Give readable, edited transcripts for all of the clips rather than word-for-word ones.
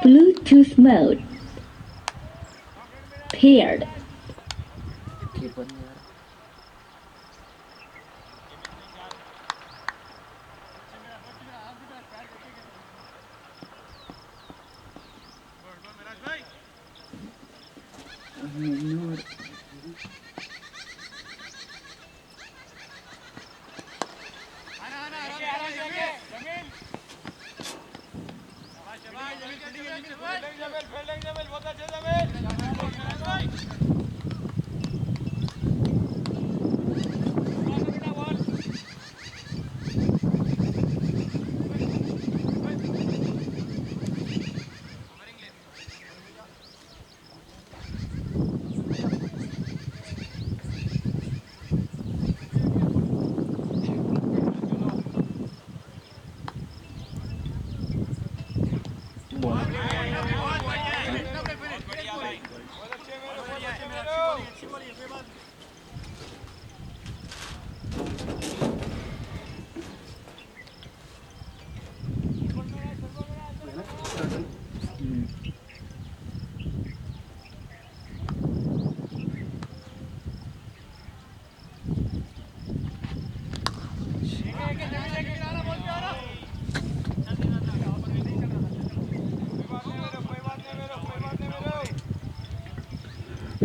Bluetooth mode paired.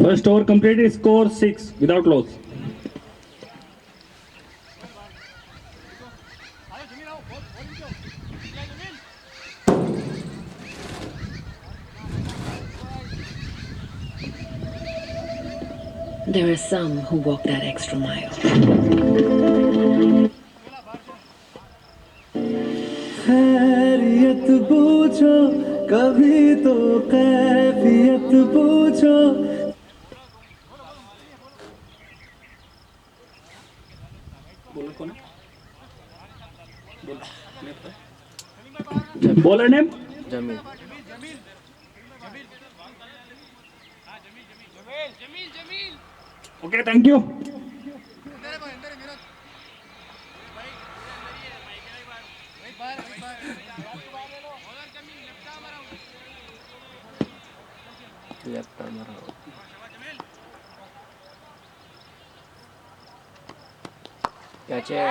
First over completed, score 6 without loss. There are some who walk that extra mile. खैरियत पूछो कभी तो कैफियत पूछो Bowler name? Jameel Okay, thank you. Left हमारा catch है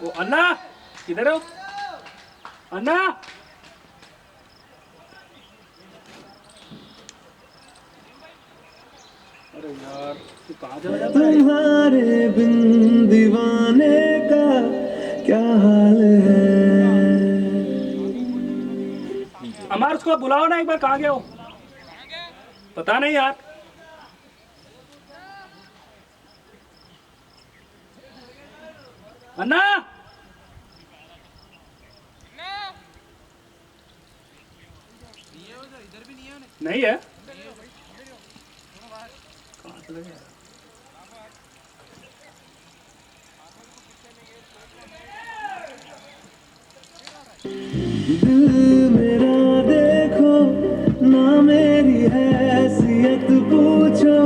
ओ अन्ना किधर हो अन्ना अरे यार तू कहाँ चला जाता है तुम्हारे बिन दीवाने का क्या हाल है अमार उसको बुलाओ ना एक बार कहाँ गए हो पता नहीं यार अन्ना नहीं है कहाँ चले गए दिल मेरा देखो ना मेरी हैसियत पूछो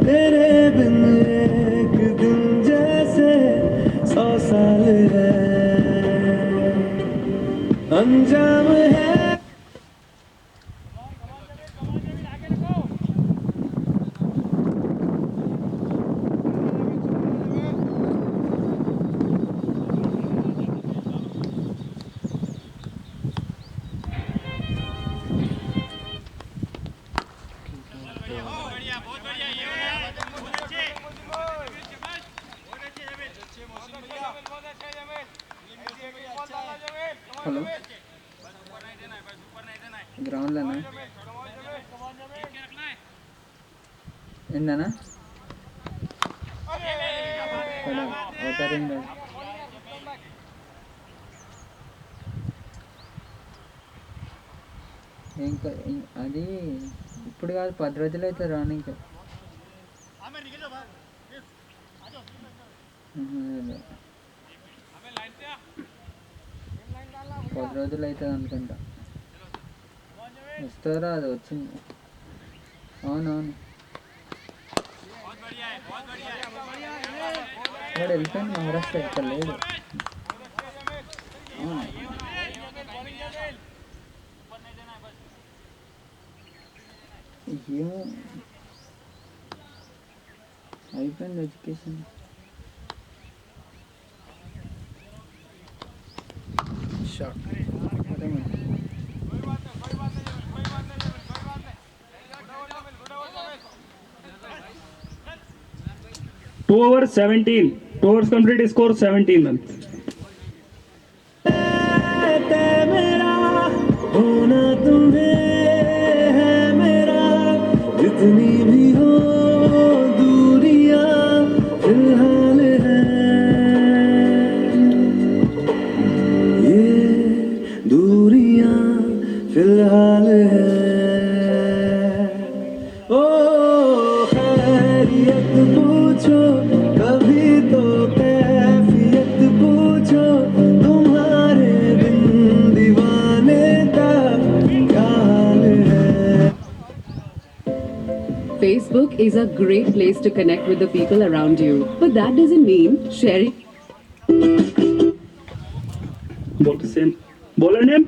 तेरे बिन एक दिन जैसे 100 साल है अंजाम है గ్రౌండ్లోనా ఏందన్నా అవుతారు ఇంకా అది ఇప్పుడు కాదు 10 రోజులు అవుతుంది రానికి. అదే 10 రోజులు అవుతుంది అనుకుంటా. వస్తారా అది వచ్చింది. అవునవును వాడు వెళ్ళిపోయింది మహారాష్ట్ర ఇక్కడ లేడు. ఏమో అయిపోయింది ఎడ్యుకేషన్. అదే మరి 2 overs 17. 2 overs complete score 17 runs. मेरा होना तुम्हें है मेरा, जितनी भी हो दूरियां फिलहाल है, ये दूरियां फिलहाल है. ओ खैरियत पूछो कभी तो कैफियत पूछो, तुम्हारे बिन दीवाने का क्या हाल है. Facebook is a great place to connect with the people around you, but that doesn't mean sharing. Both the same. Bowler name?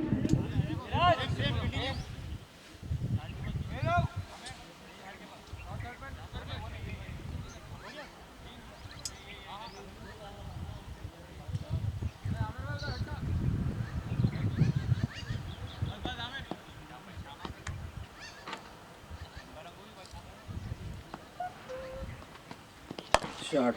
Shot.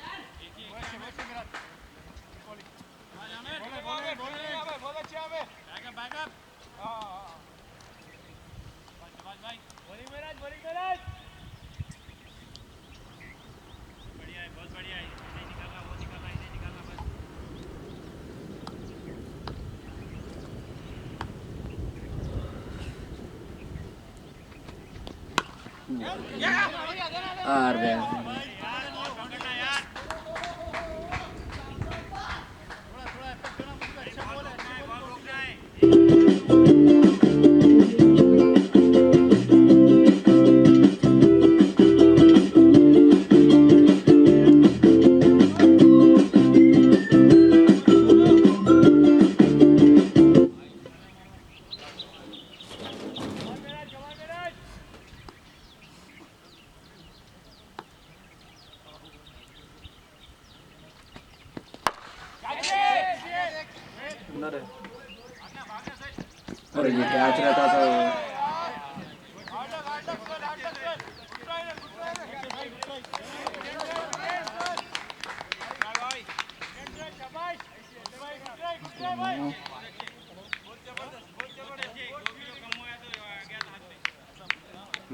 Arbe. अरे ये कैच रहता तो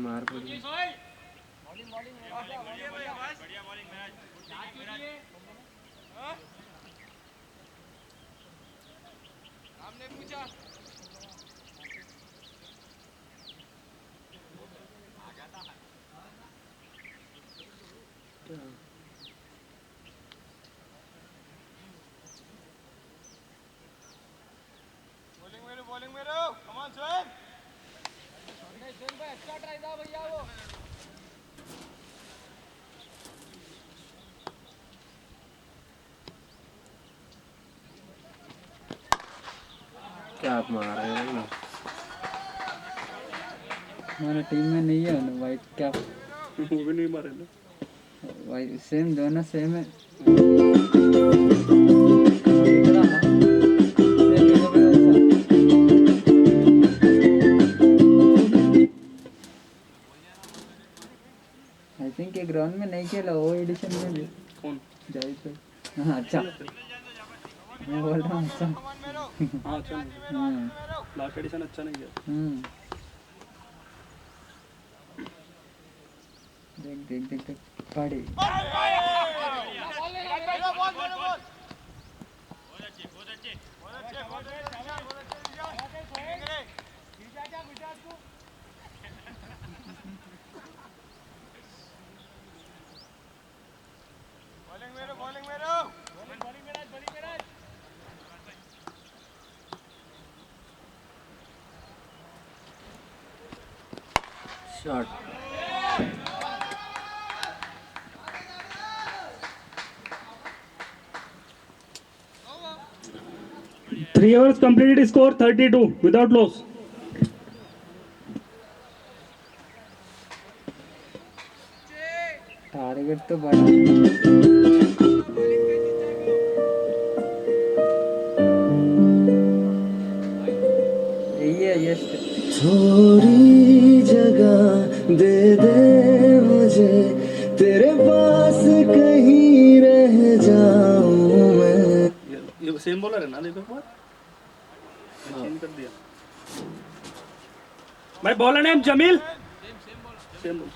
मार पड़ी. क्या आप मार रहे हो ना? हमारा टीम में नहीं है ना वाइट कैप. वो भी नहीं मारे ना. वाइट सेम दोनों सेम है. आई थिंक ये ग्राउंड में नहीं खेला वो एडिशन में भी. कौन? जाहिद भाई. हाँ अच्छा मैं बोल रहा हूँ अच्छा. हाँ अच्छा. हाँ लास्ट एडिशन अच्छा नहीं गया. देख देख देख देख पड़े shot 3 overs completed, score 32 without loss. Target तो बड़ा यही है ये थोड़ी जगह दे दे मुझे तेरे पास कहीं रह जाऊं मैं। ये सेम बॉलर है ना लेकर पर चेंज कर दिया भाई। Bowler name Jameel same ball.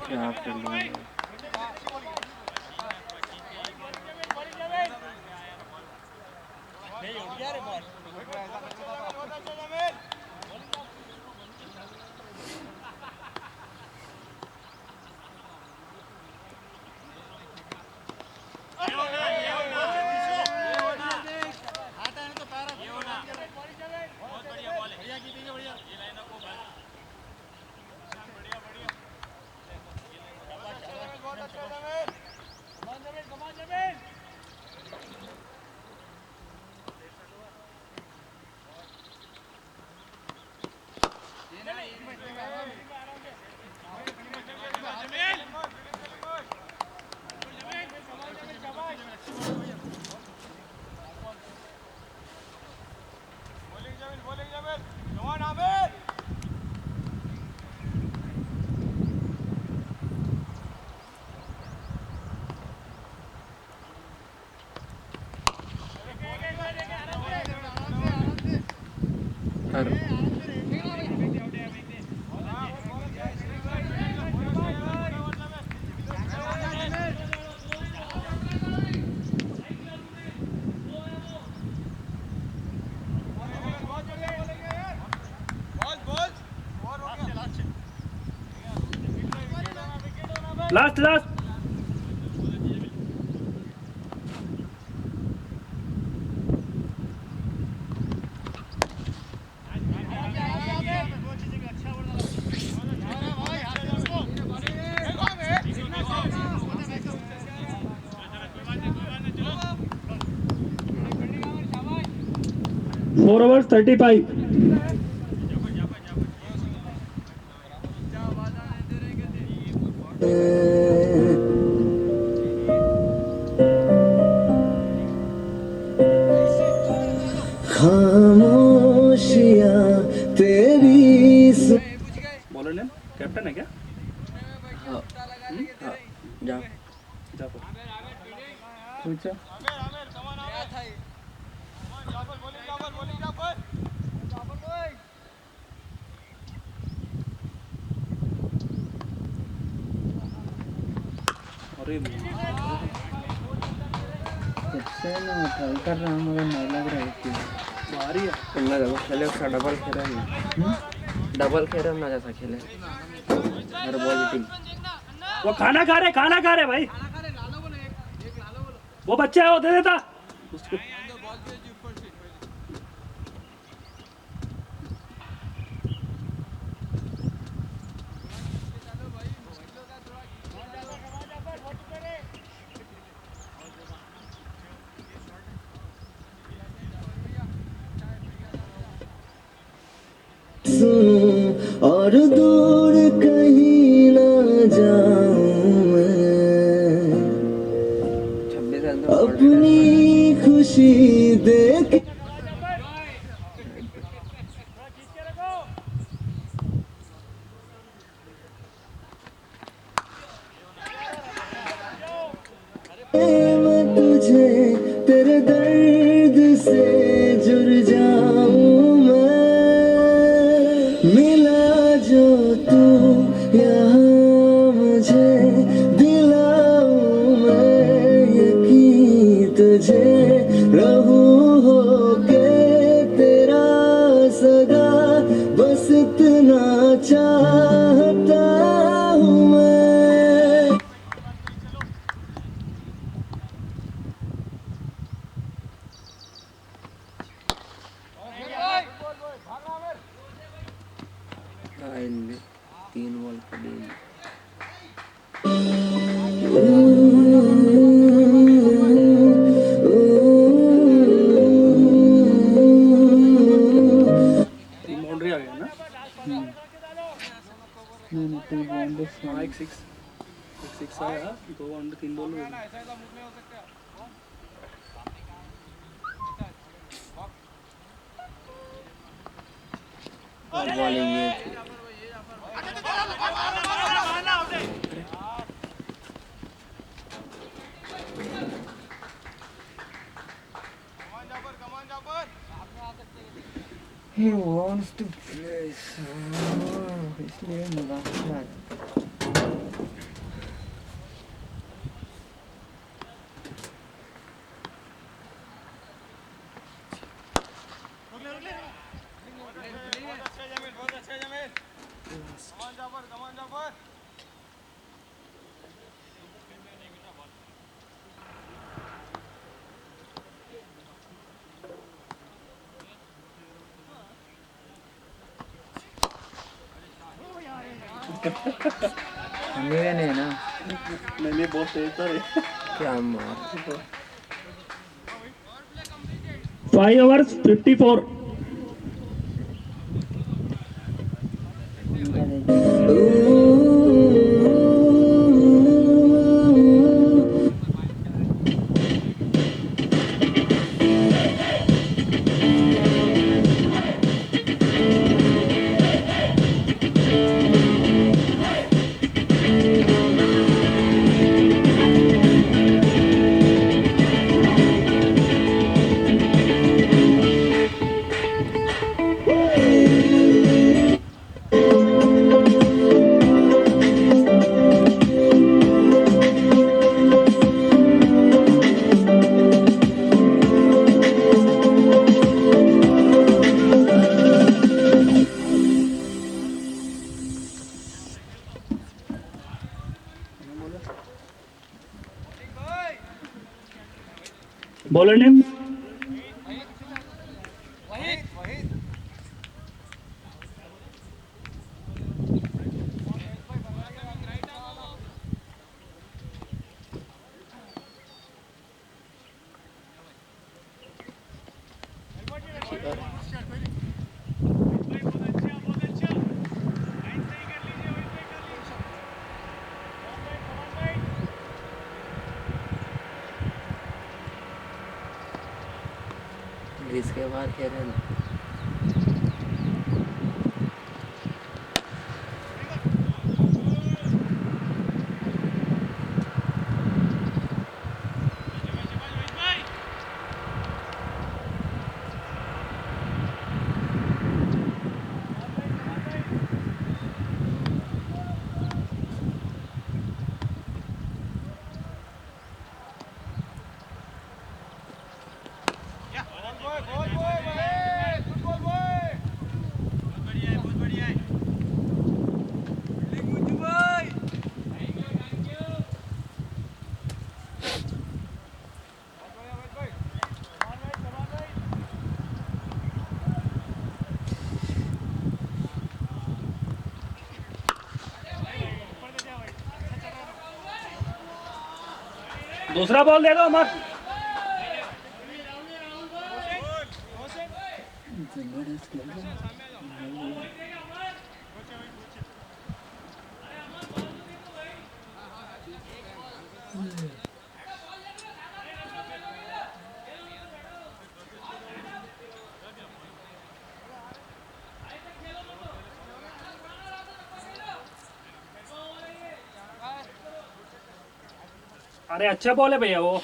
क्या कर रहा है लास्ट फोर ओवर्स 35। खामोशियां तेरी बॉलर नेम कैप्टन है क्या? हाँ जा जाफर। पूछो अरे सबसे ना ट्राई कर रहा हूँ मगर नहीं लग रहा है कि भारी है। इतना देखो खेले उसका डबल खेले ना डबल खेले ना जैसा खेले हर बॉल टीम वो खाना खा रहे भाई। वो बच्चा है वो दे देता उसको। सुनूं और दूर कहीं ना जाऊं मैं, 26 साल अपनी खुशी देख मैं तुझे तेरे दर्द से जुड़ जाऊं मैं, मिला जो तू यहाँ मुझे दिलाऊं मैं यकीन तुझे, रहूं होके तेरा सदा, बस इतना चाहता हूँ मैं। आइले 3 बॉल पड़ी। बाउंड्री आ गया ना। नहीं 2 बाउंड्रीज हाँ एक सिक्स आया, 2 बाउंड्री 3 बॉल हो गए। और बॉलिंग ये थी। He wants to play, so इसलिए मजाक। हमें नहीं ना, नहीं बहुत तेज था ये। क्या मार। 5 overs 54। उनका देखिए बॉलर नेम इसके बाद खेल रहे हैं। दूसरा बॉल दे दो अमर। जबरदस्त लग रहा है। अरे अच्छा बॉल है भैया वो।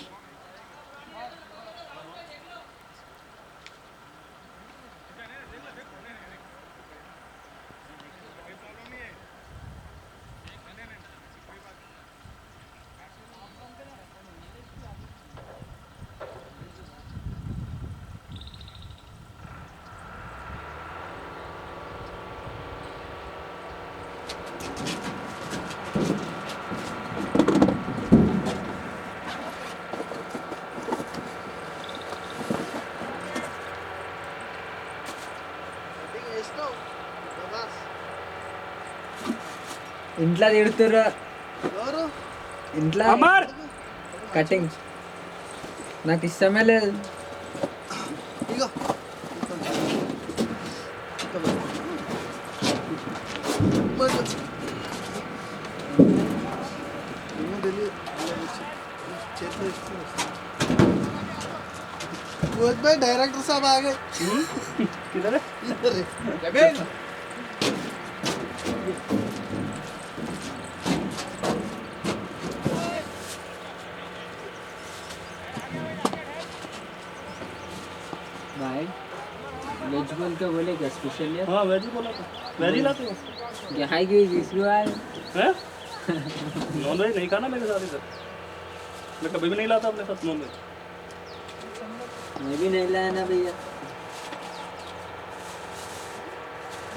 ఇంట్లో తిడుతుర్రు. ఇంట్లో अमर కటింగ్ నాకు ఇష్టమే లేదు. डायरेक्टर साहब आ गए। किधर है? इधर है। भाई वेज बोल के बोले क्या स्पेशल है? हाँ वेज ही बोला था। वेज ही लाते हो? यहाँ की विष्णु है. हैं? नॉन वेज नहीं खाना मेरे साथ इधर। मैं कभी भी नहीं लाता अपने साथ नॉन वेज। मैं भी नहीं लाया ना भैया.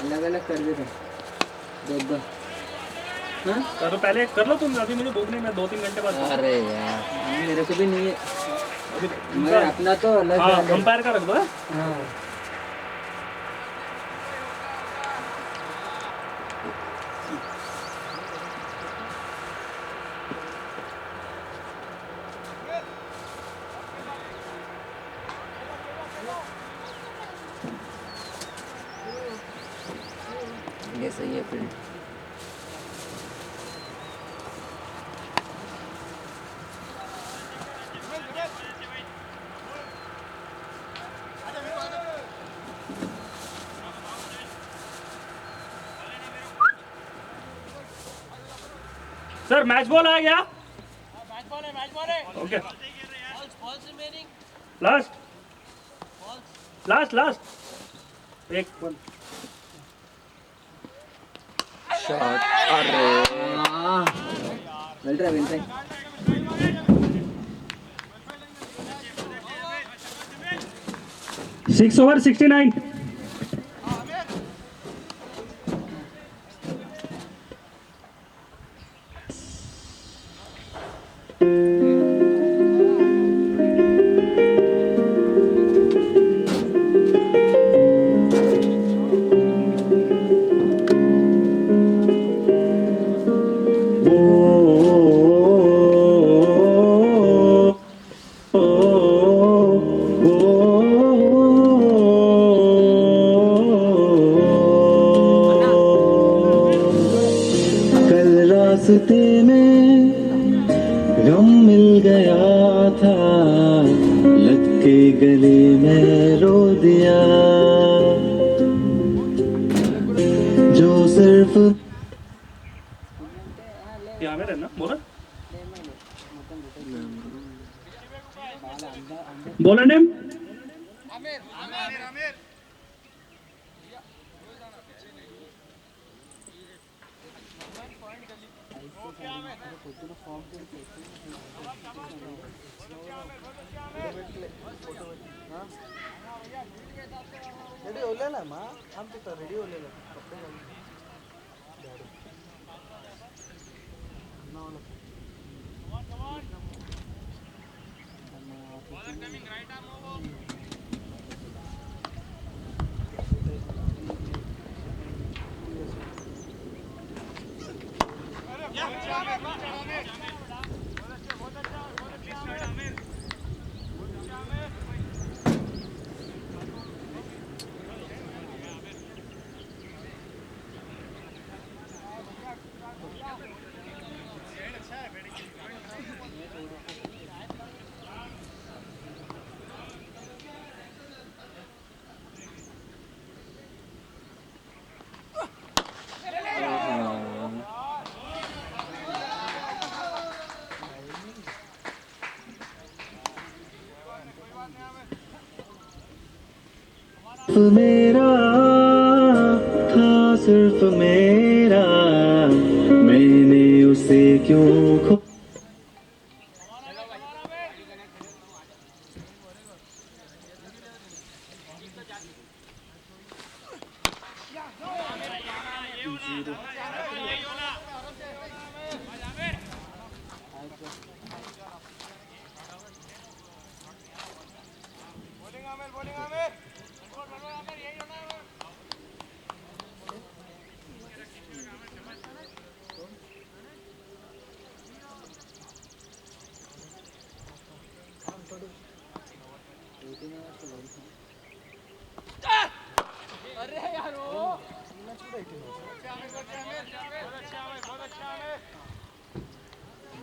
अलग अलग कर देते दो. हाँ तो पहले कर लो तुम, अभी मुझे भूख नहीं, मैं 2-3 घंटे बाद। अरे यार मेरे को भी नहीं है. अभी मगर अपना तो अलग हाँ है. कंपेयर का रख दो। हाँ ये सही है फिर। सर मैच बॉल आ गया। मैच बॉल है। ओके लास्ट एक बॉल। शॉट। अरे मिल रहा है. 6 over 69। कल रास्ते में गम मिल गया था, लग के गले में रो दिया, जो सिर्फ यहाँ में रहना बोला। बोला नेम रेडी होलेला मा आम तिथं रेडी होलेला कपडे घालून. मेरा था सिर्फ मेरा, मैंने उसे क्यों खो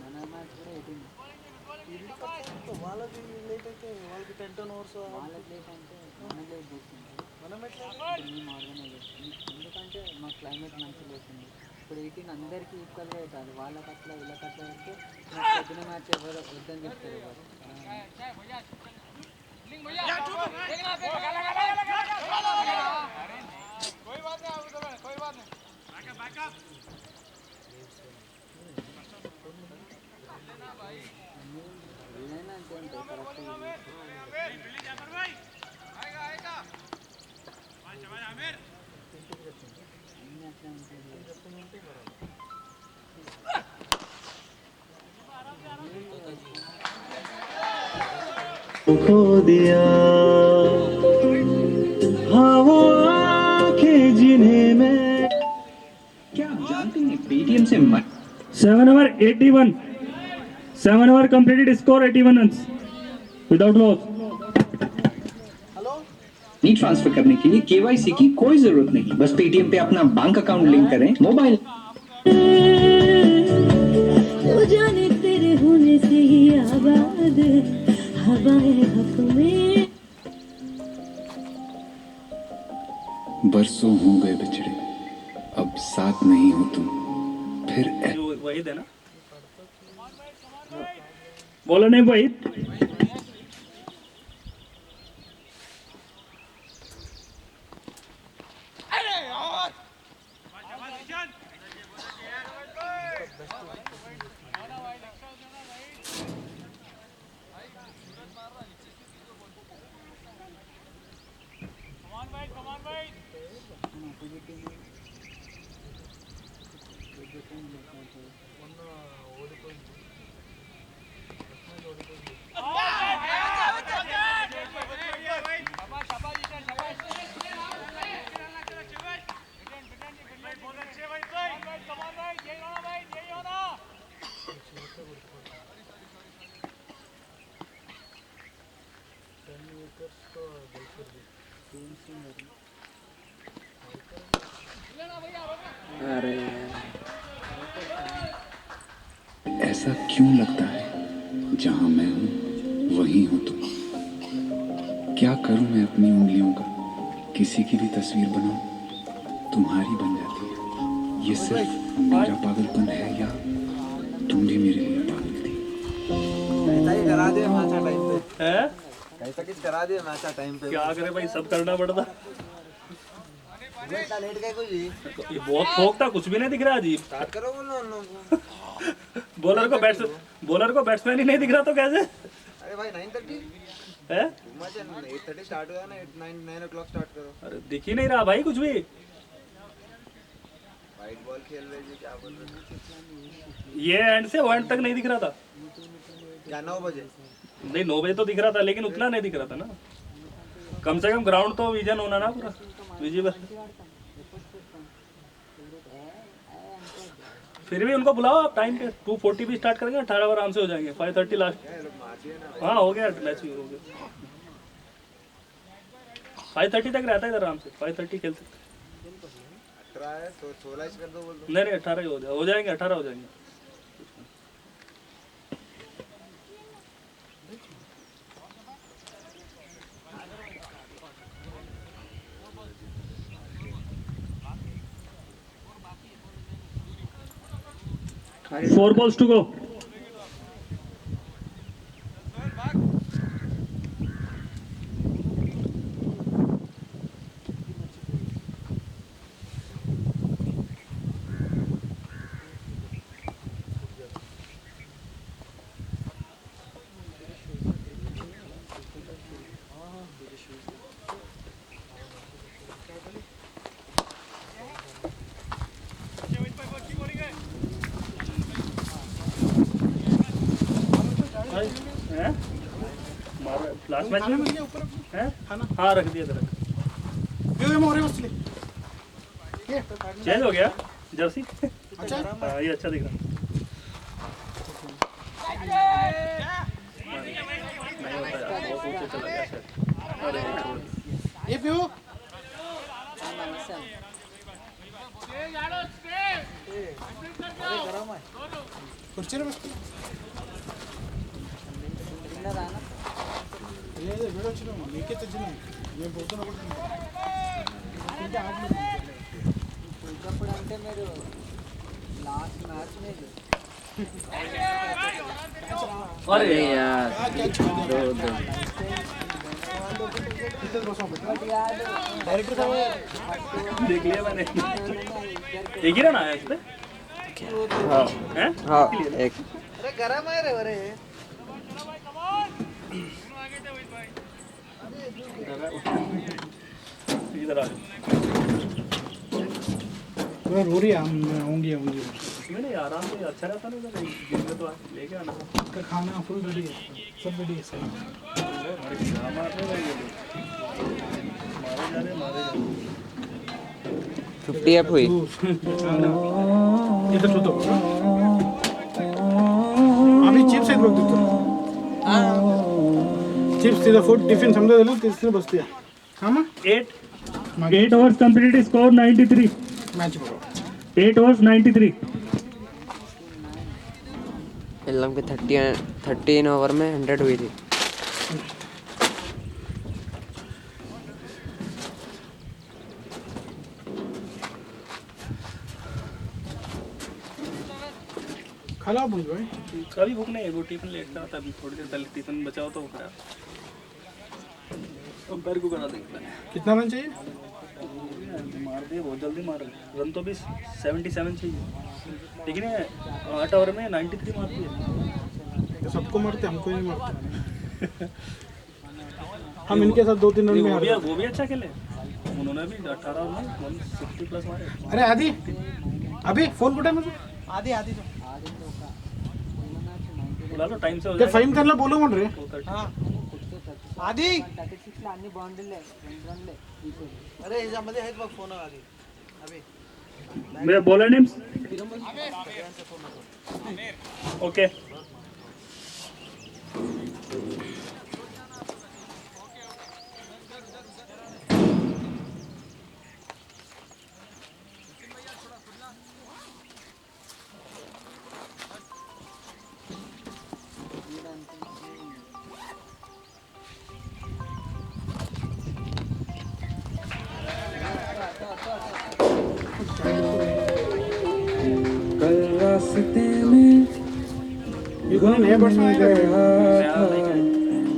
మన మ్యాచ్ కూడా 18 వాళ్ళకి లేట్ అయితే వాళ్ళకి 10 అవర్స్ వాళ్ళకి లేట్ అంటే మనకి లేట్ చేస్తుంది. మనం ఎట్లా మేము ఆర్గనైజేషన్ ఎందుకంటే మా క్లైమేట్ మంచిగా అవుతుంది. ఇప్పుడు 18 అందరికీ ఈక్వల్గా అవుతుంది. వాళ్ళకి అట్లా వీళ్ళకి అట్లా అయితే నాకు పొద్దున మ్యాచ్ ఎవరు వద్దని చెప్తారు ఎవరు. ఏదైనా అంతే ఉంటాయి కరెక్ట్. అన్నీ అట్లా ఉంటుంది. खो दिया, हाँ वो आंखें जिन्हें मैं क्या आप जानते हैं पेटीएम से 7 over 81. 7 over completed score 81 runs without loss. Money transfer करने के लिए केवाईसी की कोई जरूरत नहीं, बस पेटीएम पे अपना बैंक अकाउंट लिंक करें, मोबाइल वो जाने तेरे होने से ही आबाद हवाएं हक में। बरसों हो गए बिछड़े, अब साथ नहीं हो तुम फिर जो वही देना बोला नहीं वही अरे ऐसा क्यों लगता है जहां मैं हूं वहीं हो तुम। क्या करूं मैं अपनी उंगलियों का, किसी की भी तस्वीर बनाऊं तुम्हारी बन जाती है। ये सिर्फ मेरा पागलपन है या तुम भी मेरे लिए पागल थी। ऐसा ही करा दे मैच टाइम पे, है ऐसा किस करा दे मैच टाइम पे। क्या करे भाई, सब करना पड़ता। इतना लेट गए कोई ये बहुत फोक था, कुछ भी नहीं दिख रहा अजीब। स्टार्ट करो बोलो उन लोगों को। बॉलर को बैट्समैन ही नहीं दिख रहा तो कैसे। अरे भाई 9:30 है 8:30 स्टार्ट हुआ ना, 9 o'clock स्टार्ट करो। अरे दिख ही नहीं रहा भाई कुछ भी। वाइट बॉल खेल रहे जी, क्या बोल रहे ये एंड से वो एंड तक नहीं दिख रहा था। क्या 9 बजे? नहीं 9 बजे तो दिख रहा था, लेकिन उतना नहीं दिख रहा था ना। कम से कम ग्राउंड तो विजन होना ना पूरा विजिबल। फिर भी उनको बुलाओ आप टाइम पे। 2:40 भी स्टार्ट करेंगे, 18 आराम से हो जाएंगे। 5:30 लास्ट। हाँ हो गया, मैच भी हो गया। 5:30 तक रहता है इधर आराम से, 5:30 खेल सकते। 18 है तो 16 कर दो बोल दो। नहीं 18 ही हो जाएंगे, 18 हो जाएंगे। Four balls to go. भाई हैं लास्ट मैच में हैं हाँ रख दिया रख चेंज हो गया जर्सी अच्छा हाँ ये अच्छा दिख रहा नहीं होता यार बहुत ऊंचे चला गया शायद अरे छोड़ ये पियो गरम आहे खुर्चीवर बस వీడొచ్చిన మీకే తెచ్చిన నేను పోతున్నా ఇప్పుడు అంటే మీరు లాస్ట్ మ్యాచ్ మీరు अरे यार डायरेक्टर देख लिया मैंने एक ही रन आया इस पे हाँ हैं हाँ एक अरे गरम आहे रे अरे इधर आ मैं रो रही आऊंगी नहीं आराम से अच्छा रहता नहीं था दिन में तो लेके आना उसका खाना फुल रेडी है सब रेडी है सर मारे जा 50 अप हुई इधर तो आम्ही चिप्स आहेत बघ तिथं चिप्स तिथं फूड टिफिन समजा दिलं तिथे बसते हां मग 8 overs completed score 93 मॅच बघा 8 overs 93 एल्लम के 13 ओवर में 100 हुई थी खाला आपण भाई कभी भूख नहीं है वो टिफिन लेट का था अभी थोड़ी देर पहले टिफिन बचाओ तो वो खराब अब पैर को करा देंगे कितना रन चाहिए मार दिए बहुत जल्दी मार रहे रन तो भी 77 चाहिए लेकिन ये 8 ओवर में 93 मार दिए ये सबको मारते हमको नहीं मारते हम इनके साथ 2-3 रन में हार गए वो भी अच्छा खेले उन्होंने भी 18 ओवर में 160 प्लस मारे अरे आदि अभी फोन कुठे आहे माझा आदि आदि बुला लो टाइम से हो ते जाएगा फाईन करला बोलू म्हण रे हाँ आदि 36 ला अन्नी बाउंड्रीले रनले अरे ह्याच्यामध्ये आहेत बघ फोन आदि अभी मेरा बॉलर नेम्स ओके कल रास्ते में ये कोणी नया बैट्समैन आहे का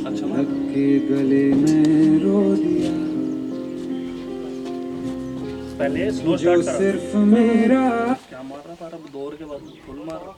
अच्छा लग के गले में रो दिया पहले स्लो जो स्टार्ट करा सिर्फ मेरा क्या मार रहा था 2 ओवर के बाद फुल मार रहा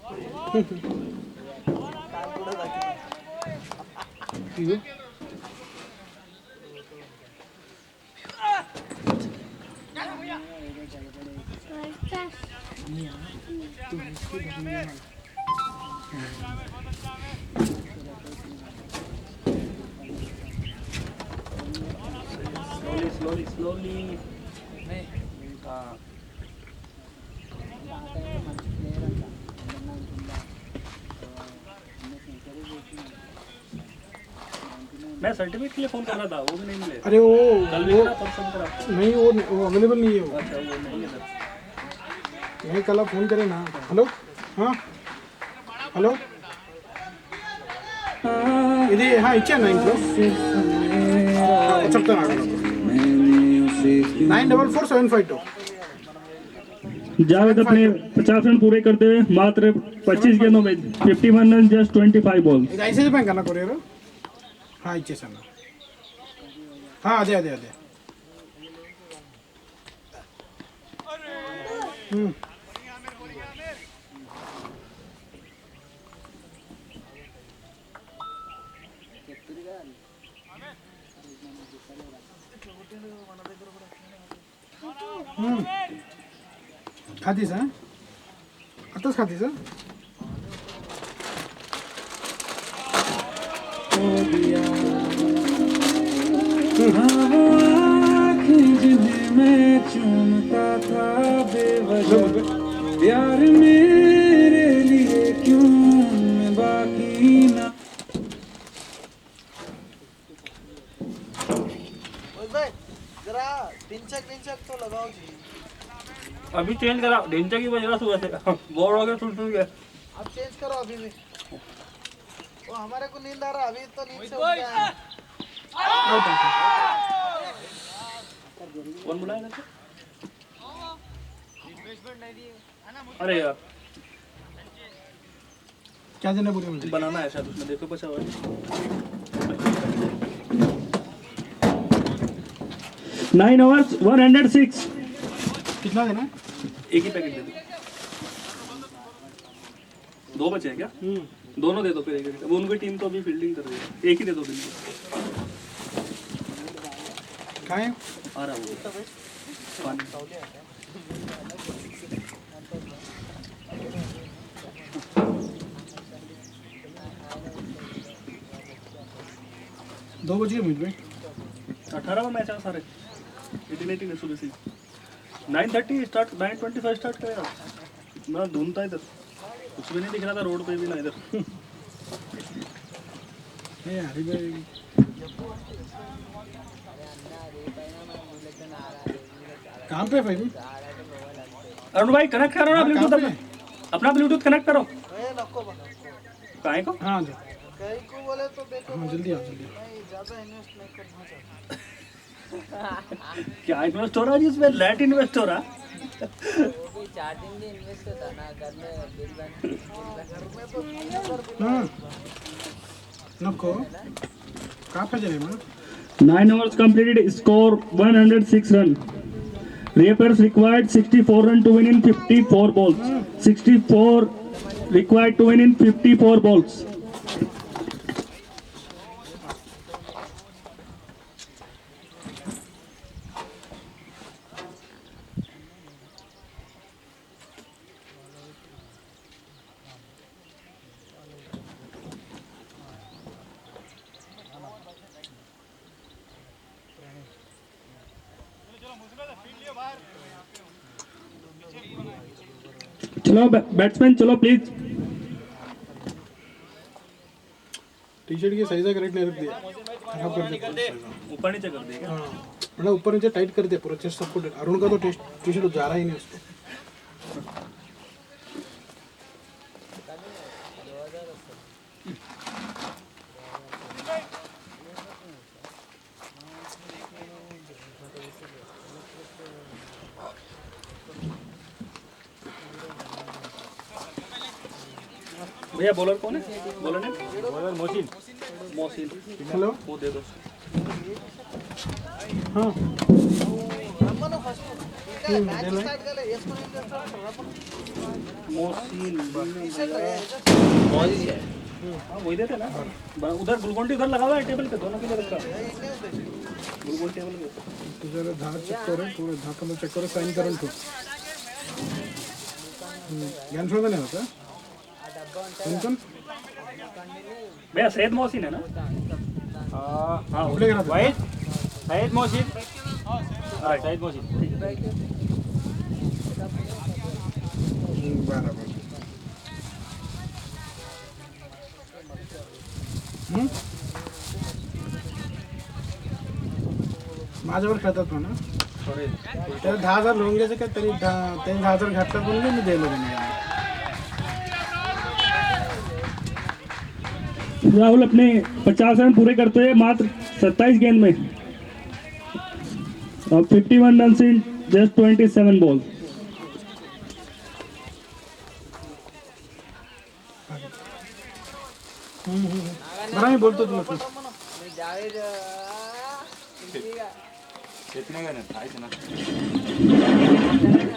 स्लोली हाँ मैं सर्टिफिकेट के लिए फोन कर रहा था वो भी नहीं मिले अरे वो कल भी करा परसों करा नहीं वो अवेलेबल नहीं है वो अच्छा वो नहीं है सर नहीं कल आप फोन करें ना हेलो हाँ हेलो ఇది ఇచ్చాను ఇంట్లో చెప్తాను 944752 जावेद अपने 50 रन पूरे करते हुए मात्र 25 गेंदों में 51 रन जस्ट 25 बॉल ఇది ఐసీసీ బ్యాంక్ అన్న కొరియర్ ఇచ్చేసాను అదే అదే అదే खातीस आताच खातीस दिया हाँ वो आँखें जिन्हें मैं चूमता था बेवजह प्यार मेरे लिए क्यों मैं बाकी ना जरा ढिंचक तो लगाओ जी। अभी चेंज करा ढेंचा की वजह से वैसे बोर्ड हो गया टूट गया। अब चेंज करो अभी भी। वो हमारे को नींद आ रहा अभी तो नींद से उठ गया है। कौन बुलाया था? अरे यार क्या देना बोले मुझे? बनाना है शायद उसमें देखो बचा हुआ है। 9 hours 106 कितना देना? एक ही पैकेट दे दो। 2 बचे हैं क्या? दोनों दे दो फिर एक। वो उनकी टीम तो अभी फील्डिंग कर रही है। एक ही दे दो बिल्कुल। कहाँ है? आ रहा वो पानी। 2 बजे मुझ में 18 में मैच है सारे 18 है सुबह से 9:30 स्टार्ट 9:25 स्टार्ट करेगा। इतना धुंध था इधर कुछ भी नहीं दिख रहा था रोड पे भी ना इधर। हरी भाई कहाँ पे भाई? अरुण भाई कनेक्ट करो ना ब्लूटूथ अपना ब्लूटूथ कनेक्ट करो। काहे को? हाँ कहीं को बोले तो देखो। हाँ जल्दी आओ जल्दी। नहीं ज्यादा इन्वेस्ट नहीं करना चाहता। क्या इन्वेस्ट हो रहा है जी इसमें? लेट इन्वेस्ट हो रहा है। वो भी चार्जिंग भी इन्वेस्ट होता ना घर में बिल बन घर में तो 3000 बिल हाँ नको कहाँ पे चले माँ? 9 hours completed, score 106 run. Reapers required 64 run to win in 54 balls. 64 required to win in 54 balls. चलो बैट्समैन चलो प्लीज। टी शर्ट की साइज करेक्ट नहीं रख दिया खराब कर दिया ऊपर नीचे कर देगा। हाँ मतलब ऊपर नीचे टाइट कर दिया पूरा चेस्ट सबको। अरुण का तो टी शर्ट जा रहा ही नहीं उसको। भैया बॉलर कौन है? बॉलर ने बॉलर मोहसिन। मोहसिन हेलो वो दे दो। हाँ రమ్మను ఫస్ట్ ఇంకా మ్యాచ్ స్టార్ట్ కాలే వేసుకొని ఏం చేస్తావు मोहसिन మోసిన్ हाँ वही देते ना। उधर ग्लूकोन उधर लगा हुआ है टेबल पे दोनों के लिए रखा है ग्लूकोन टेबल पे। तुझे धार चेक करो पूरे धाकलो चेक करो साइन करून ठेव। ज्ञान शोधा नहीं होता कौन? भैया सैयद मोहसिन है ना? हाँ कुठले गेला वाहिद सैयद मोहसिन। सैयद मोहसिन बराबर। माझ्यावर खेळतात म्हणा त्याला 10,000 लोन घ्यायचं काय तरी 10,000 घातला पण मी द्यायला नाही। राहुल अपने 50 रन पूरे करते हुए मात्र 27 गेंद में 51 रन इन जस्ट 27 बॉल। बरं मी बोलतो तुला तू। जावेद कितने का ना था इतना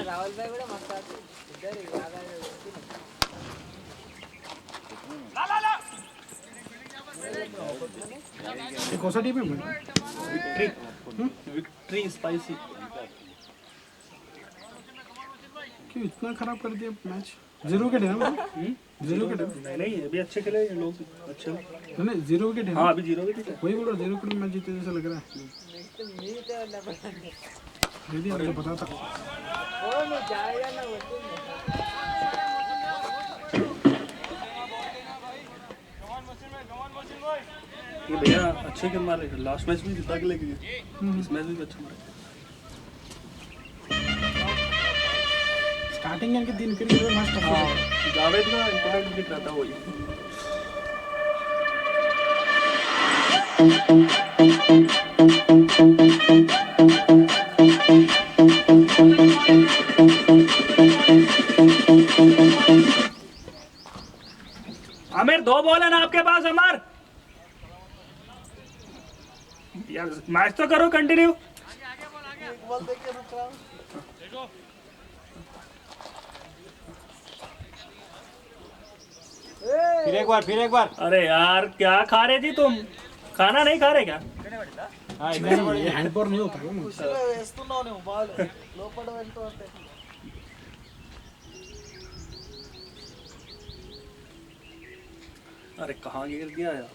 राहुल भाई కూడా మస్తు ఇద్దరు బాగా ये कौन सा टीम है भाई? Victory spicy. क्यों इतना खराब कर दिया मैच? जीरो विकेट है ना? जीरो विकेट है? नहीं अभी अच्छे खेले ये लोग अच्छे नहीं जीरो विकेट है। हाँ अभी 0 विकेट है। वही बोल रहा, जीरो विकेट में मैच जीते जैसा लग रहा है। दीदी मुझे पता था। ये भैया अच्छे गेम मारे, लास्ट मैच भी जिता के लेके गए, इस मैच भी अच्छा मारे। स्टार्टिंग के 3 विकेट में मैच टफ हो गया। जावेद का इंपॉर्टेंट विकेट रहता है वही। आमिर 2 बॉल है ना आपके पास अमर? यार मैच तो करो कंटिन्यू। बॉल देख के रुक रहा हूँ। फिर एक बार अरे यार क्या खा रहे जी तुम? खाना नहीं खा रहे क्या? ये हैंड पावर नहीं होता है ना। ఇలా వేస్తున్నావు నువ్వు బాల్ లోపల వెళ్తూ ఉంటే अरे कहाँ गिर गया यार।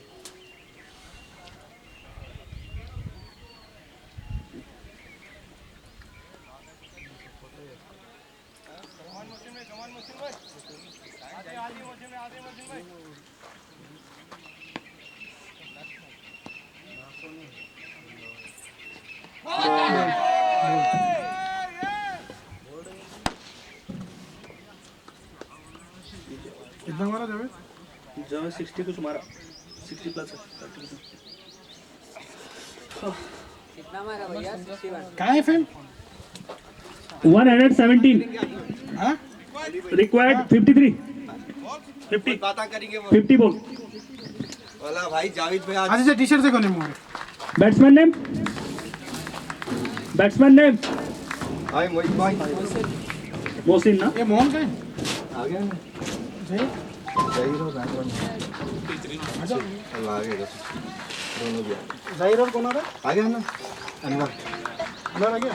कितना मारा जावेद? जब 60 कुछ मारा, 60 प्लस है। कितना मारा भैया? 61। कहाँ है फैन? 117 हाँ? Required 53 50 ball. वाला भाई जावेद भाई आज से टी-शर्ट से कौन है मोरे? बैट्समैन नेम हाय मोहित भाई मोहसिन ना? ये मोहन का है? आ गया ना सही? जाहिर हो बैकग्राउंड आ गया दोनों भी जाहिर और कौन आ रहा है? आ गया ना अनवर अंदर आ गया?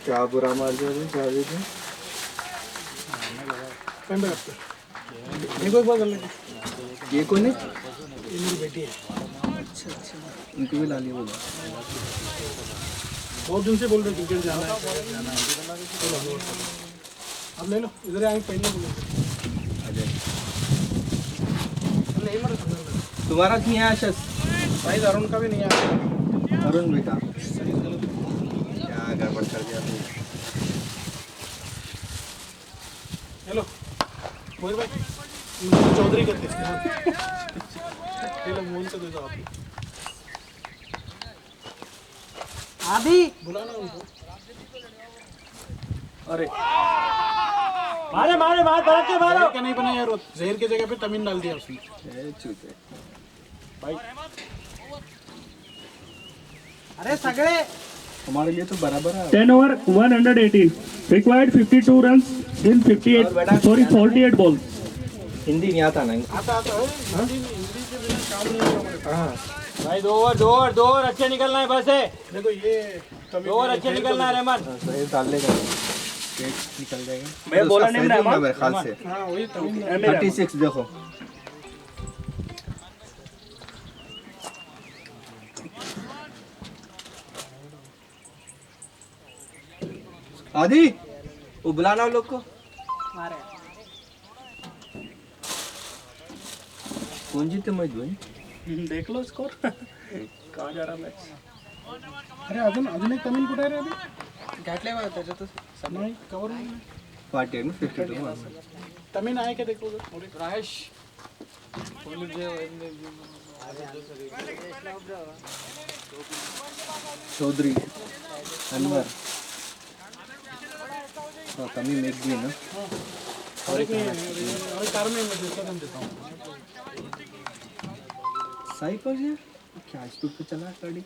क्या बुरा मार दिया जावेद ने फैन पे रखते। ये कोई बात नहीं। ये कौन है? ये मेरी बेटी है। उनको भी ला लिया बोला बहुत दिन से बोल रहे क्रिकेट जाना है। अब ले लो, इधर आए पहले बोलो। नहीं मर तुम्हारा नहीं आया शस भाई अरुण का भी नहीं आया। अरुण बेटा क्या गड़बड़ कर दिया तू हेलो मोहित भाई मुझे चौधरी करते हैं। हेलो मोहन को दे दो आप। आदि बुलाना उनको। अरे मारे मारे मार पलट के मारो। जहर का नहीं बना यार, जहर की जगह पे तमीन डाल दिया उसने। चूते भाई अरे सगळे हमारे लिए तो बराबर है 10 over 118 required 52 runs in 48 balls। Hindi नहीं आता ना आता आता है हिंदी के बिना काम नहीं होगा हमारे पास। हाँ भाई 2 ओवर अच्छे निकलना है बस है। देखो ये 2 ओवर अच्छे निकलना है रहमान। सही डाल लेगा पेट निकल जाएगा मैं बोला नहीं रहमान मेरे ख्याल से हाँ वही तमीन 36 देखो आदि वो बुलाना उन लोग को मारे कौन जीते मैच भाई देख लो स्कोर कहाँ जा रहा मैच। अरे अजून एक तमीन कुठे आहे रे अभी? घातले मला त्याच्यातच नाही कवर नाही. पार्टी में 52 तमीन आहे का देखो राहेश चौधरी अनवर हाँ कमी मेक भी है ना और एक नहीं है और एक कार में मैं दूसरा दम देता हूँ. साई पर यार क्या स्पीड पे चला गाड़ी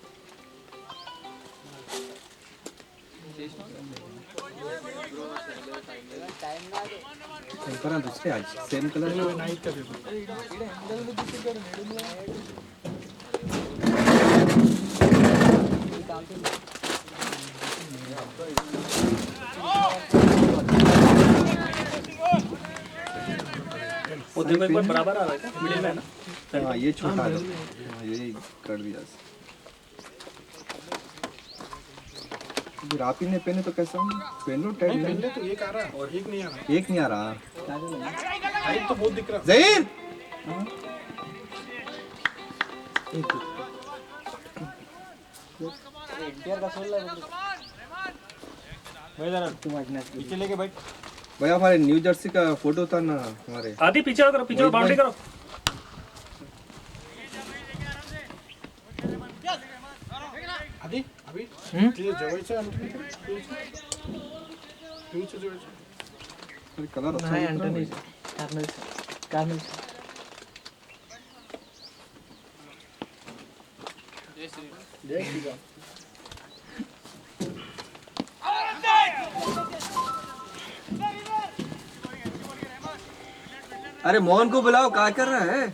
टेम्पर दूसरे आज सेम कलर चलो नाइट का दे दो. देखो एक बार बराबर आ रहा है क्या मिडिल में है ना हाँ ये छोटा है हाँ, ये कर दिया फिर आप ही ने पहने तो कैसा पहन लो टाइट पहले तो एक आ रहा है और एक नहीं आ रहा एक नहीं आ रहा हाइट तो बहुत दिख रहा ज़हीर एनटीआर का सोल है पीछे लेके बैठ भैया हमारे न्यू जर्सी का फोटो था ना हमारे आधी पीछे करो पीछे बाउंड्री करो आधी अभी तुझे जवळचं आहे तुझे जवळचं कलर अच्छा नाही दिख रहा है अँटनी कार्नल जय श्री राम अरे मोहन को बुलाओ क्या कर रहा है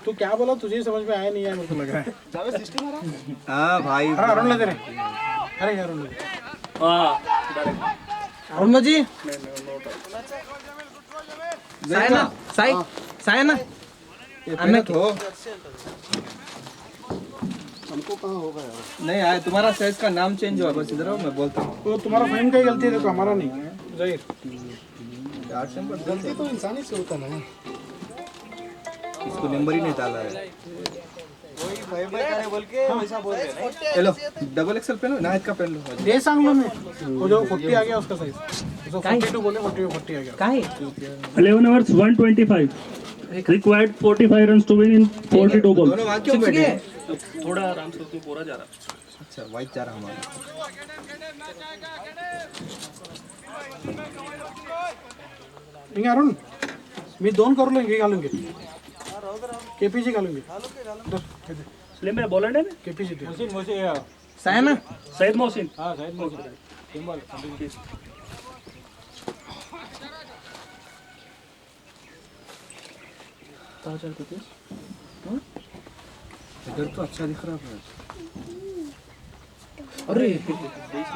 तू क्या बोला तुझे समझ में आया नहीं है मेरे को लग रहा है जावेद सिस्टम आ हाँ भाई हाँ अरुण ले दे रहे अरे अरुण ले हां अरुण जी साइना सायना ये पहले तो हमको कहाँ होगा यार नहीं आया तुम्हारा साइज का नाम चेंज हुआ बस इधर आओ मैं बोलता हूँ तो तुम्हारा फ्रेंड का ही गलती है देखो हमारा नहीं जाहिर गलती तो इंसान ही से होता ना इसको नंबर ही नहीं डाला है वही भाई भाई करे बोल के वैसा बोल रहे हैं हेलो डबल एक्सएल पहन लो नाइट का पहन लो दे सांग लो मैं वो जो 40 आ गया उसका साइज उसको 42 बोले 40 आ गया काहे 11 overs 125 required 45 runs to win in 42 balls दोनों वहाँ क्यों बैठे हैं? थोड़ा आराम से उसमें पूरा जा रहा अच्छा वाइट जा रहा हमारा नहीं अरुण मी 2 करू लेंगे घालूंगे केपीजी घालूंगे इसलिए मैं बोला ना केपीजी दे सायना सईद मोहसिन हां शायद मोहसिन सिंबल इधर तो अच्छा दिख रहा है अरे बीच में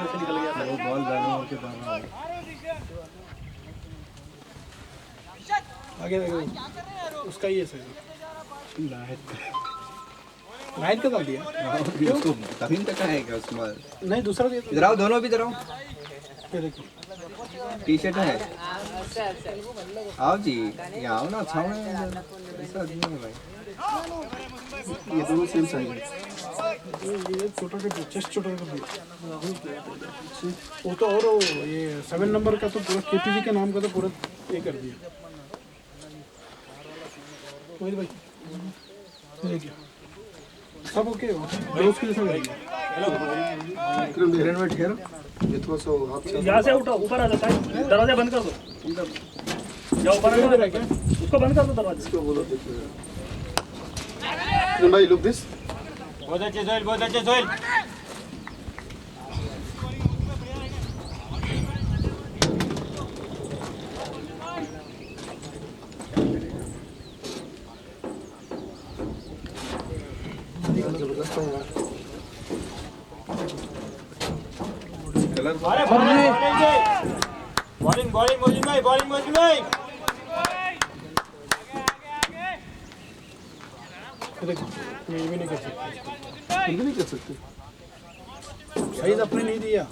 से निकल गया वो बॉल जाने के बाद आगे देखो उसका ही है सही नाइट का डाल दिया उसको तभी तक आएगा उसमें नहीं दूसरा दिया इधर आओ दोनों भी इधर आओ ये देखो टी शर्ट है आओ जी ये आओ ना अच्छा है ऐसा नहीं है भाई ये दोनों सेम साइज है ये छोटा का चेस्ट छोटा का वो तो और ये 7 नंबर का तो पूरा केपीजी के नाम का तो पूरा ये कर दिया वही भाई ये देखिए सब ओके हो दोस्त के जैसा लग गया हिरन में ठहरो ये थोड़ा सा हाथ से यहाँ से उठो ऊपर आ जाता है दरवाजा बंद कर दो जाओ ऊपर आ जाओ उसको बंद कर दो दरवाजा इसको बोलो देखिए भाई लुक दिस बहुत अच्छे सोहेल जबरदस्त है यार बॉलिंग मोजिन भाई देखो ये भी नहीं कर सकते ये भी नहीं कर सकते साइज अपने नहीं दिया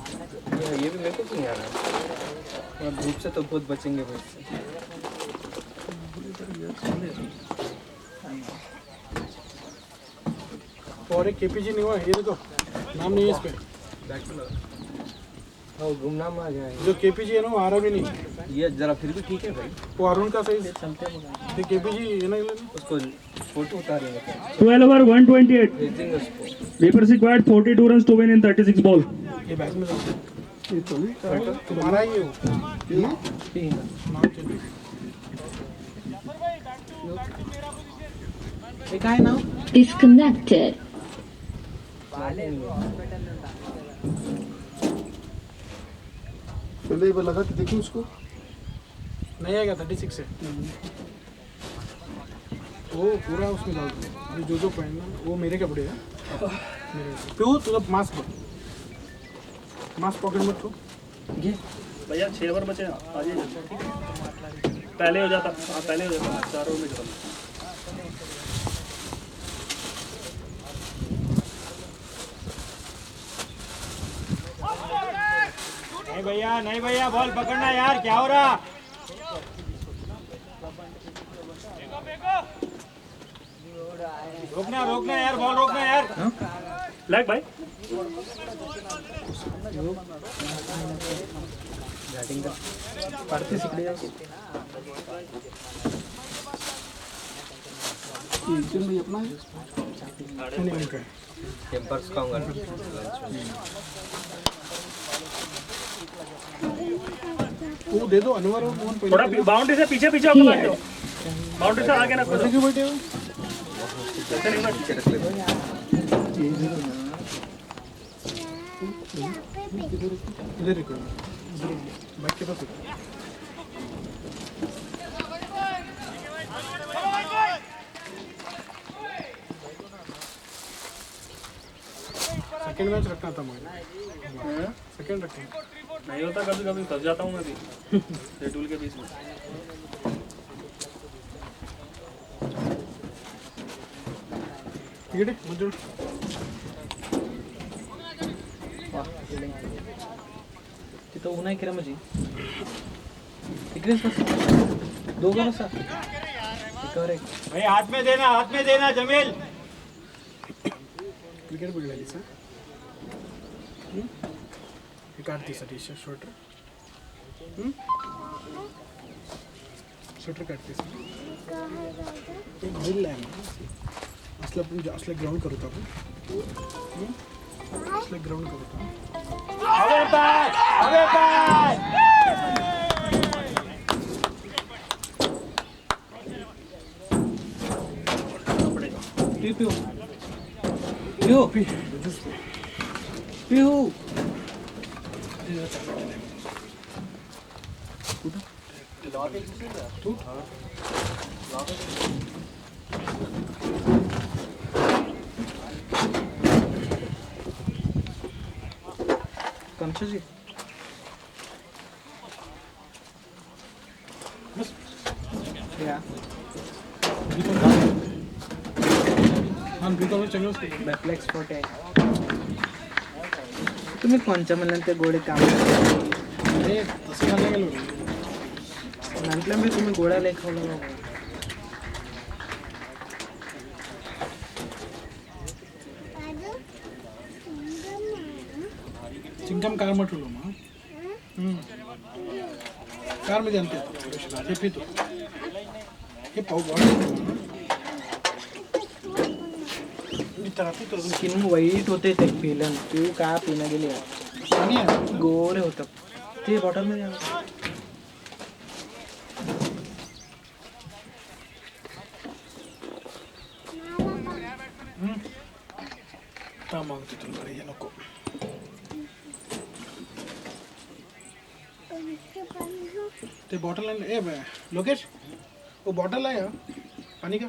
ये भी मेरे को नहीं आ रहा और धूप से तो बहुत बचेंगे भाई और एक केपीजी नहीं हुआ ये देखो नाम नहीं है इस पे हाँ गुमनाम आ गया है जो केपीजी है ना वो आ रहा भी नहीं ये जरा फिर भी ठीक है भाई वो अरुण का साइज ये केपीजी है ना उसको फोटो उतारेंगे 12 over 128 भेजेंगे उसको Reapers required 42 runs to win in 36 balls ये बैग में ये तो नहीं तुम्हारा ही है वो नाम चेंज ये काहे नाम Disconnected. पहले एक बार लगा के देखो उसको नहीं आएगा 36 है वो पूरा उसमें डाल दो जो पहनना वो मेरे कपड़े हैं पिऊ तुझा मास्क बघ, मास्क पॉकेट में तू ये भैया 6 ओवर बचे, आ जाइए पहले हो जाता। हाँ पहले हो जाता, 4 ओवर में खत्म। नहीं भैया बॉल पकड़ना यार, क्या हो रहा? रोकना यार, बॉल रोकना यार। लग भाई पढ़ते सीख लिया अपना टेम्पर स्ट्रॉन्गर। वो दे दो अनवर और मोहन पहले। थोड़ा बाउंड्री से पीछे पीछे होकर बैठो, बाउंड्री से आगे ना करो। क्यों बैठे हो? ऐसे नहीं बैठो। इधर रुको, बैठ के पास रुको। सेकंड मैच रखना था मुझे, सेकंड रखना नहीं होता, कभी कभी फंस जाता हूँ मैं भी शेड्यूल के बीच में। ठीक है मजूर। तिथं ऊन आहे की रे म्हणजे इकडेच बस दोघं बसा कर एक भाई हाथ में देना जमील। क्रिकेट बघायला सर हे काढते टी शर्ट स्वेटर स्वेटर काढतेस एक ड्रिल आहे असलं आपण असलं ग्राउंड करू आपण असलं ग्राउंड करू अबे पिऊ पिऊ पिऊ कमशजी या बॅकलेग स्पॉट आहे तुम्ही कोणच्या म्हणलं ते गोळे काम अरे तसं म्हणलं गेलो म्हटलं मी तुम्ही गोळ्या लय खावला चिंगम कार में ठुलो मां कार में जानते हे पितो हे पाऊ बॉल स्किन वाईट होते ते पिलन तू का पिणं गेली पाणी आहे गोरे होतं ते बॉटल मध्ये का मागतो तुला हे नको ते बॉटल ए लोकेश वो बॉटल है पानी का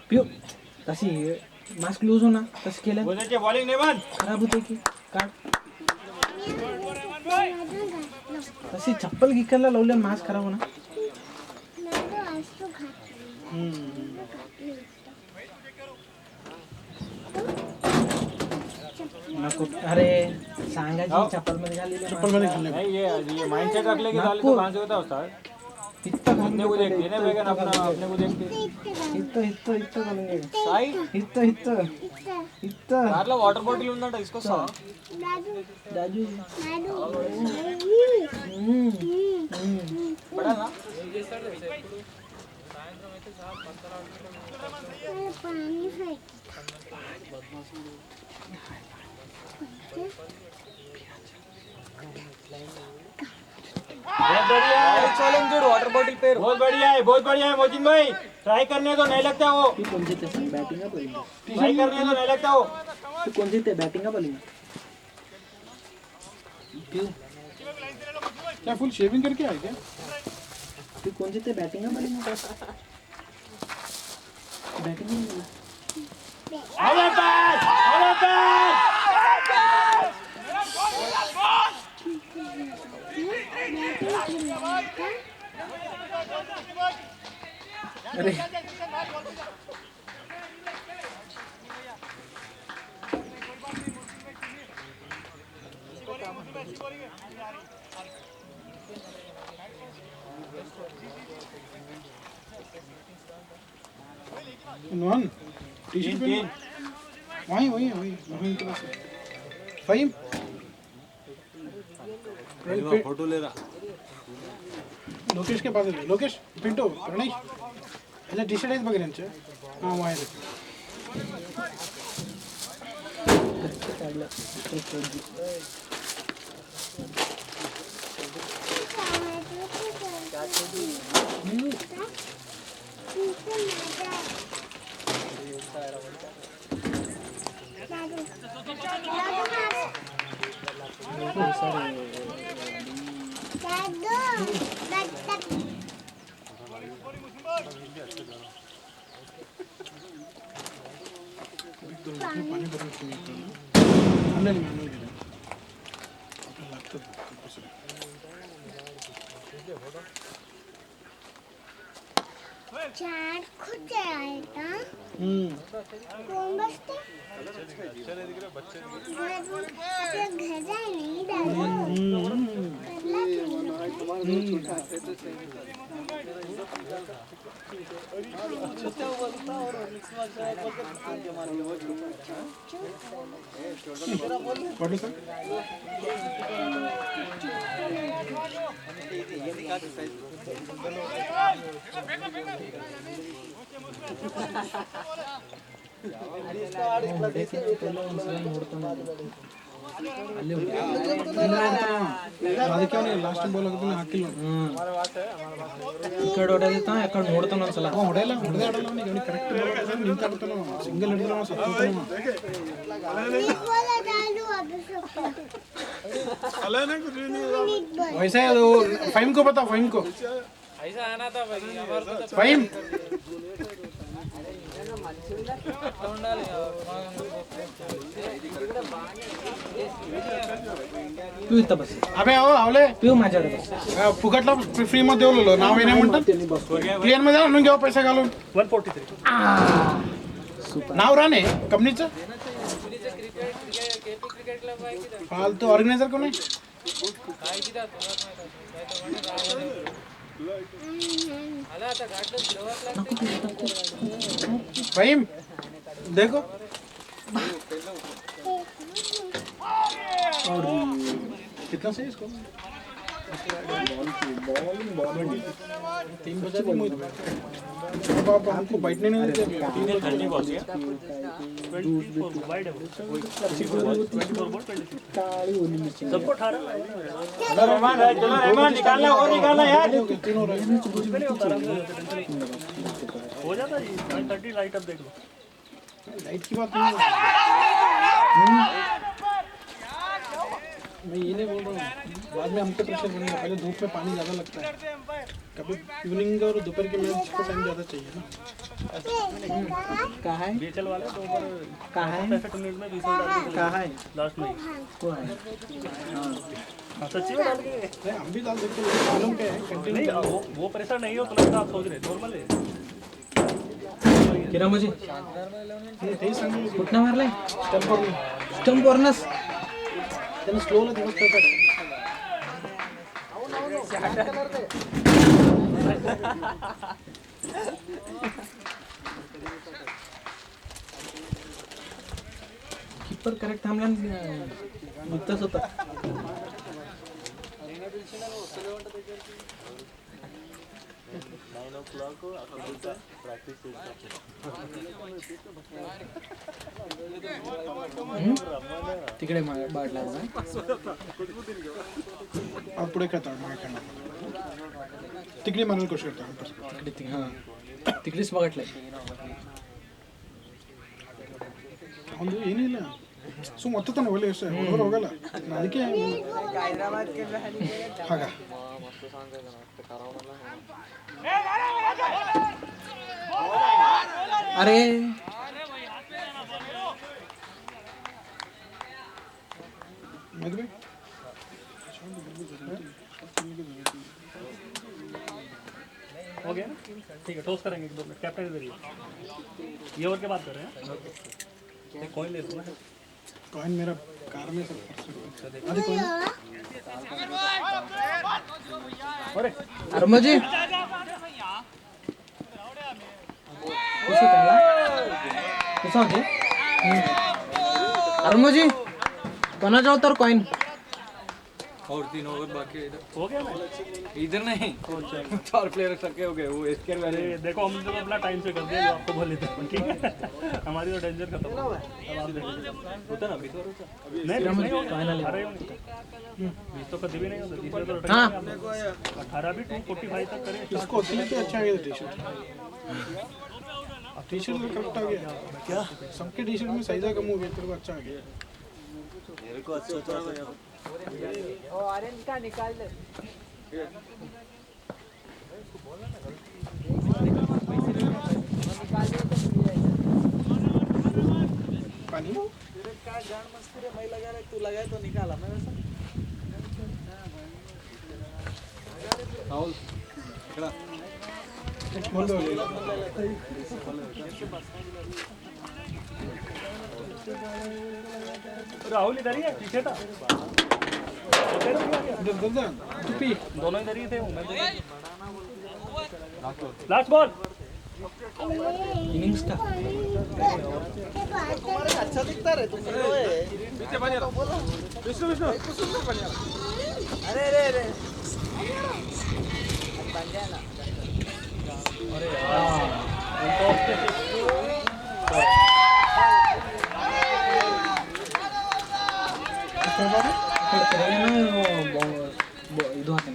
पिऊ तशी मास्क लूज हो ना तसं केलं बॉलिंग नहीं बंद खराब होते की काढ तशी चप्पल गिकायला लावल्या मास्क खराब हो ना नको अरे सांगायची चप्पल मध्ये घालली नहीं ये माइंडसेट रख ले कि डाल तो कहां से होता उस्ताद अपने को देखते हैं ना बैगन अपने को देखते इत्तो करेंगे साइड इत्तो यार वाटर बॉटल ఉందంట इसको सा दादू बड़ा ना चैलेंजर वाटर बॉटल पे बहुत बढ़िया है मोजिन भाई ट्राई करने तो नहीं लगता वो तू कोणती ते बॅटिंग बॉलिंग ट्राई करने तो नहीं लगता वो तू कोणती ते बॅटिंग बॉलिंग पिऊ क्या फुल शेविंग करके आए क्या? तू कौन सी बैटिंग है बड़ी बैटिंग अरे नॉन टी-शर्ट पे वहीं के पास है। फ़हीम फोटो ले रहा लोकेश के पास है। लोकेश पिंटो प्रणय याला टी-शर्ट आहेत बघ यांचे हां वायर पाणी भरून आणलं लागतं चार खुद आएगा कौन बसते घर जाए नहीं ಅದಕ್ಕೆ ಲಾಸ್ಟ್ ಬಾಲ್ ಹಾಕಿದ್ರೆ ಹಾಕಿಲ್ಲ ಈ ಕಡೆ ಹೊಡೆದಿತ್ತ ಆ ಕಡೆ ನೋಡ್ತಾನ ಒಂದ್ಸಲ ಹೊಡೆಯಲ್ಲ ಹೊಡೆದೇ ಆಡಲ್ಲ ಅವನಿಗೆ ಕರೆಕ್ಟ್ ನಿಂತಾಡ್ತಾನ ಸಿಂಗಲ್ ಹಿಡಿದ್ರೆ वैसे है वो फ़हीम को बताओ फ़हीम को ऐसा आना था भाई फ़हीम तू इथं बस अबे ओ आवले तू माझ्याकडे बस फुकटला फ्री मध्ये देवलो नाव येणे म्हणतात प्लेन मध्ये आणून घ्यावं पैसे घालून 143 नाव राणे कंपनीचं फालतू ऑर्गनायझर कोण आहे फ़हीम देखो और कितना सही इसको तीन बजे अब हमको बैठने नहीं देते सबको 18 निकालना और निकालना यार हो जाता जी 9:30 लाइट अब देख लो लाइट की बात नहीं मैं ये नहीं बोल रहा हूँ बाद में हमको प्रेशर बनेगा पहले धूप में पानी ज़्यादा लगता है कभी इवनिंग और दोपहर के मैच को टाइम ज़्यादा चाहिए ना कहाँ है बीएचएल वाले तो ऊपर कहाँ है 65 मिनट में 20 डाल के कहाँ है लास्ट में वो है सच्ची में डाल के हम भी डाल देते हैं प्रॉब्लम क्या है कंटिन्यू नहीं वो प्रेशर नहीं हो तो लगता आप सोच रहे नॉर्मल है किरा म्हणजे ते सांगू कुठनं मारलाय स्टंपवर स्टंप वरनच त्याने स्लोला दिवस करतात कीपर करेक्ट थांबला नुकताच होता तिकडे बाट लागला पुढे खेळतात तिकडे मारायला कोशिश करतात तिकडे हां तिकडेच बघटलंय ಒಂದು ಏನಿಲ್ಲ ಸುಮ್ಮ ಒತ್ತತಾನ ಒಲೆ ಅಷ್ಟೇ ಹೊರಗೆ ಹೋಗಲ್ಲ ನಾನು ಅದಕ್ಕೆ ಹೈದರಾಬಾದ್ ಹಾಗ मस्त सांग आहे ना ते करावं मला अरे मधुबी हो गया ना? ठीक है टॉस करेंगे 1-2 मिनट कैप्टन इधर ही है। ये ओवर के बात कर रहे हैं एक कॉइन ले लो ना कॉइन मेरा कार में सब आधे कॉइन अरे अर्मजी कसं होते अर्मजी कोणाचा होता कॉइन और 3 ओवर बाकी है इधर हो गया ना इधर नहीं 4 प्लेयर सके हो गए वो इसके वाले अरे देखो हम तो अपना टाइम से कर दिया जो आपको बोले थे ठीक है हमारी तो टेंशन खत्म हो गई। अब आप देखो होता ना अभी तो होता नहीं फाइनल अरे बीस तो कभी भी नहीं होता तीसरे तो हाँ। 18 भी 245 तक करें इसको तीन पे अच्छा आ गया टी शर्ट टी शर्ट में करेक्ट आ गया क्या सबके टी शर्ट में साइज कम हो गया तेरे को अच्छा आ गया मेरे को अच्छा था ऑरेंज का निकाल दे पानी तू लगाए तो निकाला मैं वैसा राहुल बोल दो राहुल इधर ही है पीछे था दोनों इधर ही थे लास्ट बॉल इनिंग्स का अच्छा दिखता रहे तुम अरे अरे अरे बन जाए ना ಇದು ಹಾಕಿ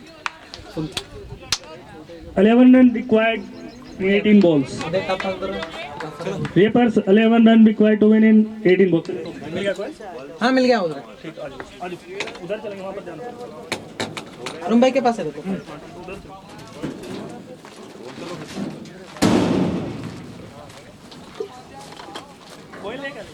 full 11 run required in 18 balls. ಅದೇ ಟಪ್ ಹಾಕಿದ್ರು Reapers 11 run required to win in 18 balls. मिल गया कोई हाँ मिल गया उधर ठीक आज उधर चलेंगे वहाँ पर जाना अरुण भाई के पास है देखो उधर कोई लेकर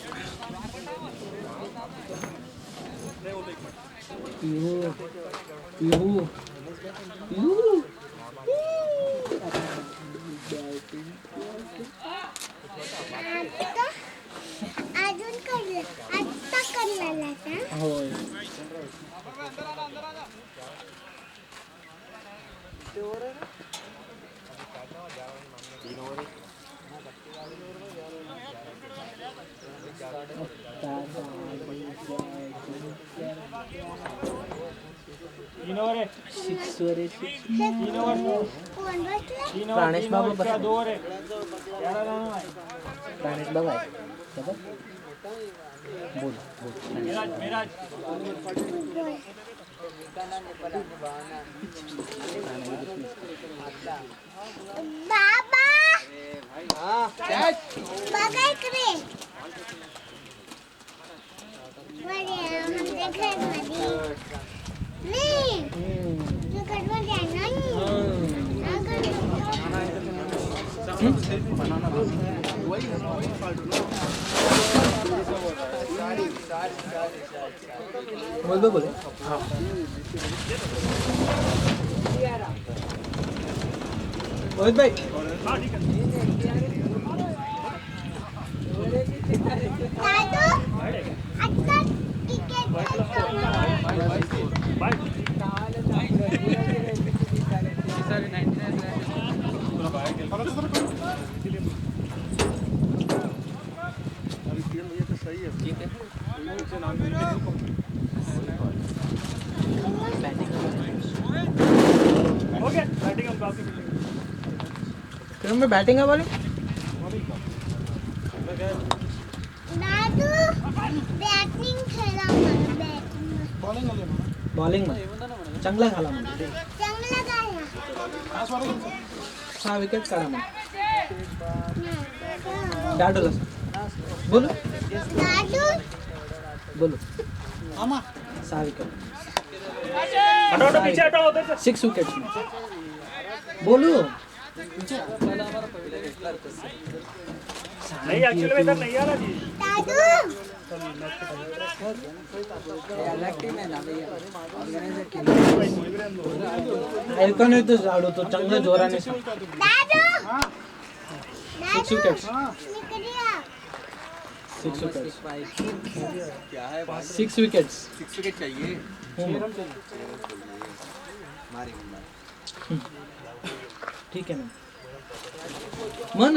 अजून करलं आत्ता करलेला का होय कोण बसलं प्राणेश बाबू बस प्राणेश बाबा आहे बोल बाबा बघा इकडे आमच्या घरमध्ये नाही तू घरमध्ये आहे बोल बोल रोहित भाई मैं बैटिंग है वाली दादू बॅटिंग खेळा मला बॅटिंग बॉलिंग मध्ये चांगला झाला म्हणजे चांगला गायला 6 विकेट काढा मग डाडूला बोल दादू बोलो 6 विकेट हटो हटो पीछे हटो उधर से 6 विकेट्स में बोलो नहीं एक्चुअली में इधर नहीं आ रहा जी अलग टीम आहे ना भैया ऑर्गनायझर केलं ऐका नाही तर झाडू तो चांगल्या जोराने सांग 6 विकेट्स 6 विकेट्स 6 विकेट्स 6 विकेट चाहिए ठीक है ना मन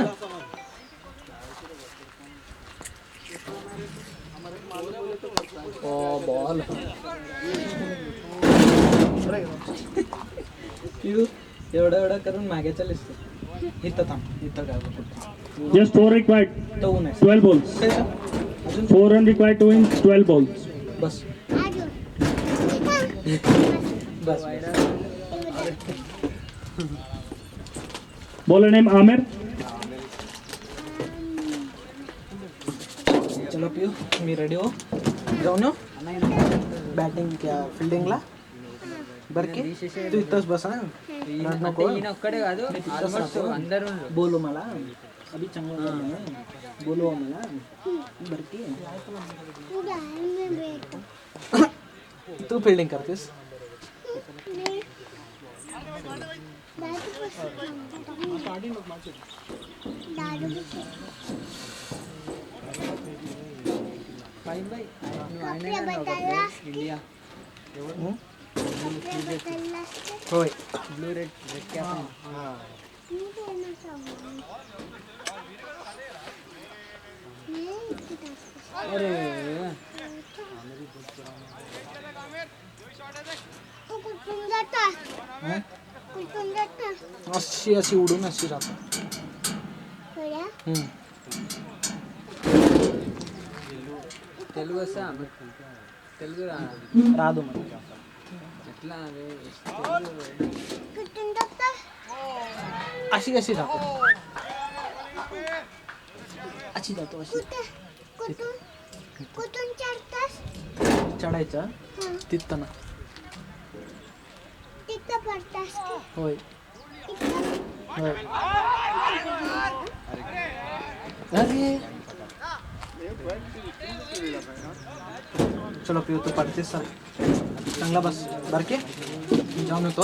ओ बॉल तू एवढा करून मागे चालीस तू इथं थांब इथं काय Just 4 required. तो ऊन आहे 12 balls. 4 run required to win 12 balls. बस बस Bowler name Amir. चलो पिऊ मी रेडी हो जाऊन येऊ बॅटिंग क्या फिल्डिंगला बरं की तू इथंच बस ना रड नको ఈయన ఒక్కడే కాదు ఆల్మోస్ట్ అందరూ बोलो मला अभी चांगला बोलो मला बरं की तू फिल्डिंग करतेस ఫైన్ బై నువ్వు ఆయన ఇండియా होय బ్లూ రెడ్ రెడ్ క్యాప్ अरे अशी अशी उडून अशी राहतात తెలుగు వస్తా తెలుగు రాదు మనకి ఎట్లా అదే अशी कशी राहतो अशी जातो अशी चढायचं तिथं ना होय होय अरे चलो पिऊ तू पडतेस चांगला बस बरं की जाऊन येतो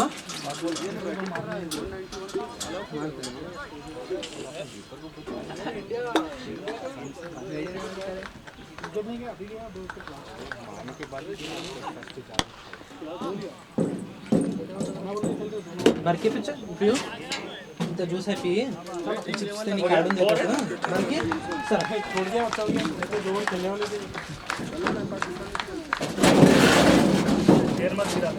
बरं की पिऊ इथं ज्यूस आहे पी चिप्स त्यांनी काढून देतात बरं की सर देर मत गिरा